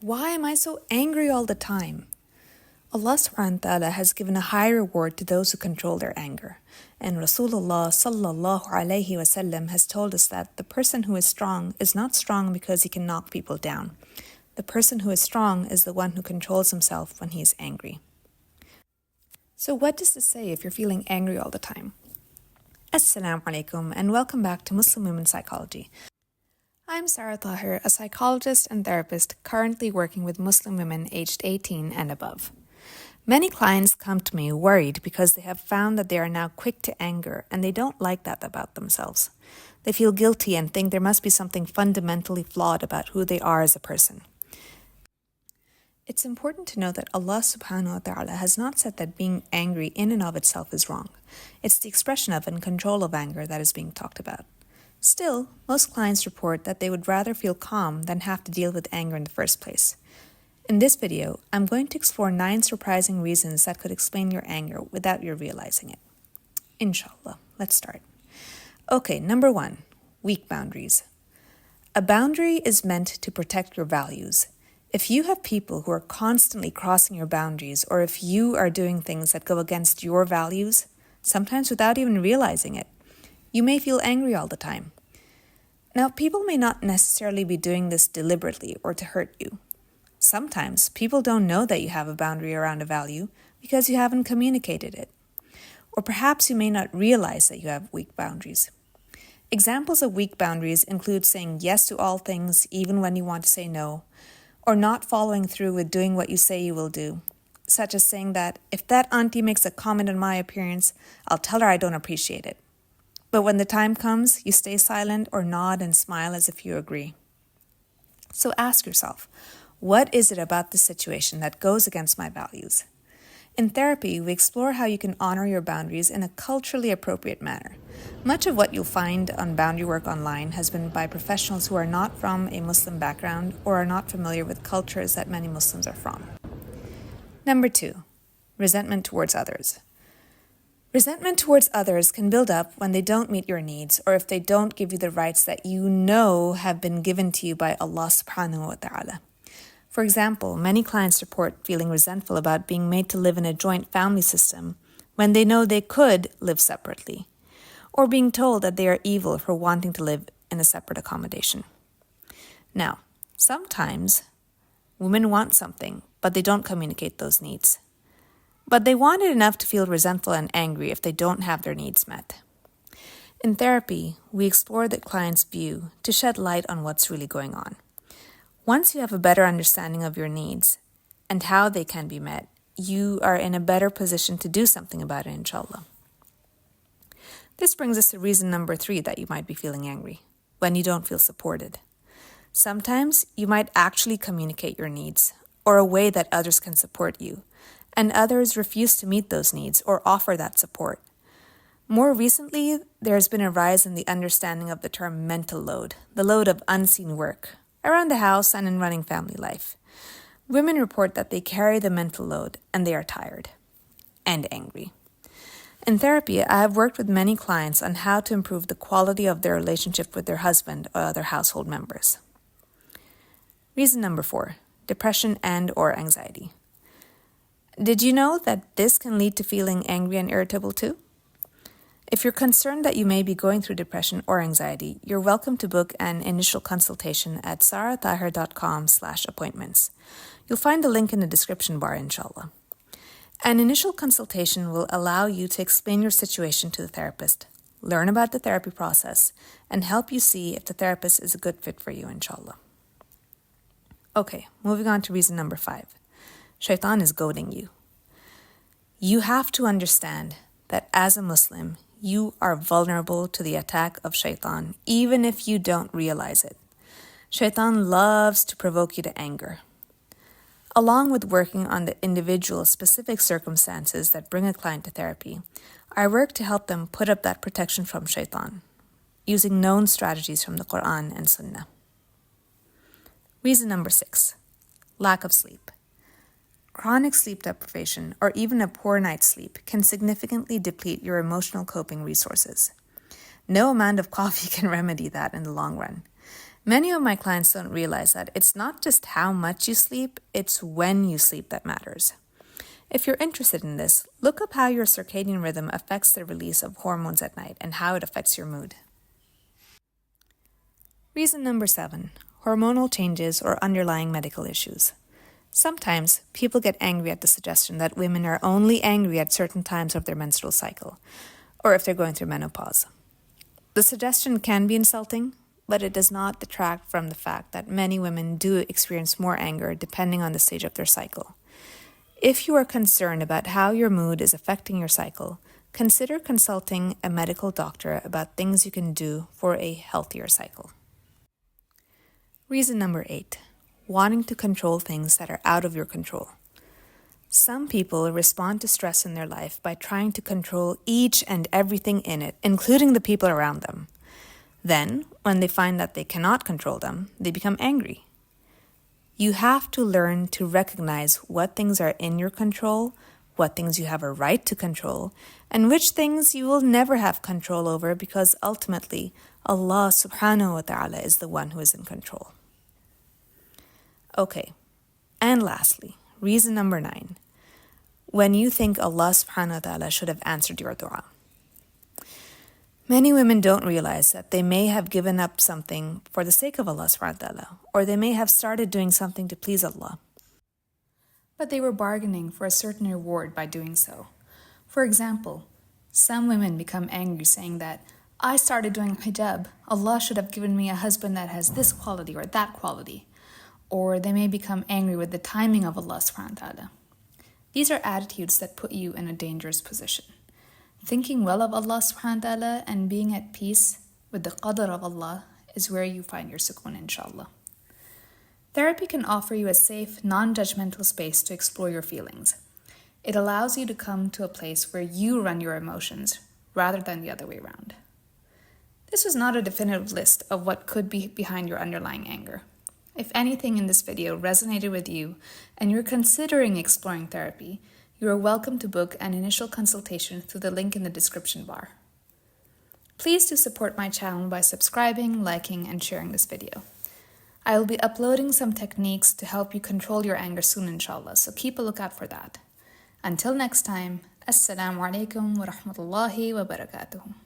Why am I so angry all the time? Allah subhanahu wa ta'ala has given a high reward to those who control their anger. And Rasulullah sallallahu alayhi wasallam has told us that the person who is strong is not strong because he can knock people down. The person who is strong is the one who controls himself when he is angry. So what does this say if you're feeling angry all the time? Asalaamualaikum and welcome back to Muslim Women Psychology. I'm Taher, a psychologist and therapist currently working with Muslim women aged 18 and above. Many clients come to me worried because they have found that they are now quick to anger and they don't like that about themselves. They feel guilty and think there must be something fundamentally flawed about who they are as a person. It's important to know that Allah subhanahu wa ta'ala has not said that being angry in and of itself is wrong. It's the expression of and control of anger that is being talked about. Still, most clients report that they would rather feel calm than have to deal with anger in the first place. In this video, I'm going to explore 9 surprising reasons that could explain your anger without you realizing it. Inshallah, let's start. Okay, number 1, weak boundaries. A boundary is meant to protect your values. If you have people who are constantly crossing your boundaries, or if you are doing things that go against your values, sometimes without even realizing it, you may feel angry all the time. Now, people may not necessarily be doing this deliberately or to hurt you. Sometimes people don't know that you have a boundary around a value because you haven't communicated it. Or perhaps you may not realize that you have weak boundaries. Examples of weak boundaries include saying yes to all things even when you want to say no, or not following through with doing what you say you will do, such as saying that if that auntie makes a comment on my appearance, I'll tell her I don't appreciate it. But when the time comes, you stay silent or nod and smile as if you agree. So ask yourself, what is it about this situation that goes against my values? In therapy, we explore how you can honor your boundaries in a culturally appropriate manner. Much of what you'll find on boundary work online has been by professionals who are not from a Muslim background or are not familiar with cultures that many Muslims are from. Number 2, resentment towards others. Resentment towards others can build up when they don't meet your needs or if they don't give you the rights that you know have been given to you by Allah subhanahu wa ta'ala. For example, many clients report feeling resentful about being made to live in a joint family system when they know they could live separately, or being told that they are evil for wanting to live in a separate accommodation. Now, sometimes women want something, but they don't communicate those needs. But they want it enough to feel resentful and angry if they don't have their needs met. In therapy, we explore the client's view to shed light on what's really going on. Once you have a better understanding of your needs and how they can be met, you are in a better position to do something about it, inshallah. This brings us to reason number 3 that you might be feeling angry, when you don't feel supported. Sometimes you might actually communicate your needs or a way that others can support you, and others refuse to meet those needs or offer that support. More recently, there has been a rise in the understanding of the term mental load, the load of unseen work, around the house and in running family life. Women report that they carry the mental load and they are tired and angry. In therapy, I have worked with many clients on how to improve the quality of their relationship with their husband or other household members. Reason number 4, depression and or anxiety. Did you know that this can lead to feeling angry and irritable too? If you're concerned that you may be going through depression or anxiety, you're welcome to book an initial consultation at sarataher.com/appointments. You'll find the link in the description bar, inshallah. An initial consultation will allow you to explain your situation to the therapist, learn about the therapy process, and help you see if the therapist is a good fit for you, inshallah. Okay, moving on to reason number 5. Shaitan is goading you. You have to understand that as a Muslim, you are vulnerable to the attack of shaitan, even if you don't realize it. Shaitan loves to provoke you to anger. Along with working on the individual specific circumstances that bring a client to therapy, I work to help them put up that protection from shaitan, using known strategies from the Quran and Sunnah. Reason number 6, lack of sleep. Chronic sleep deprivation or even a poor night's sleep can significantly deplete your emotional coping resources. No amount of coffee can remedy that in the long run. Many of my clients don't realize that it's not just how much you sleep, it's when you sleep that matters. If you're interested in this, look up how your circadian rhythm affects the release of hormones at night and how it affects your mood. Reason number 7, hormonal changes or underlying medical issues. Sometimes people get angry at the suggestion that women are only angry at certain times of their menstrual cycle, or if they're going through menopause. The suggestion can be insulting, but it does not detract from the fact that many women do experience more anger depending on the stage of their cycle. If you are concerned about how your mood is affecting your cycle, consider consulting a medical doctor about things you can do for a healthier cycle. Reason number 8, wanting to control things that are out of your control. Some people respond to stress in their life by trying to control each and everything in it, including the people around them. Then, when they find that they cannot control them, they become angry. You have to learn to recognize what things are in your control, what things you have a right to control, and which things you will never have control over because ultimately Allah subhanahu wa ta'ala is the one who is in control. Okay, and lastly, reason number 9, when you think Allah subhanahu wa ta'ala should have answered your dua. Many women don't realize that they may have given up something for the sake of Allah subhanahu wa ta'ala, or they may have started doing something to please Allah, but they were bargaining for a certain reward by doing so. For example, some women become angry saying that, I started doing hijab, Allah should have given me a husband that has this quality or that quality. Or they may become angry with the timing of Allah subhanahu wa ta'ala. These are attitudes that put you in a dangerous position. Thinking well of Allah subhanahu wa ta'ala and being at peace with the qadr of Allah is where you find your sukoon, inshallah. Therapy can offer you a safe, non-judgmental space to explore your feelings. It allows you to come to a place where you run your emotions rather than the other way around. This was not a definitive list of what could be behind your underlying anger. If anything in this video resonated with you and you're considering exploring therapy, you are welcome to book an initial consultation through the link in the description bar. Please do support my channel by subscribing, liking, and sharing this video. I will be uploading some techniques to help you control your anger soon, inshallah, so keep a lookout for that. Until next time, Asalaamualaikum wa rahmatullahi wa barakatuh.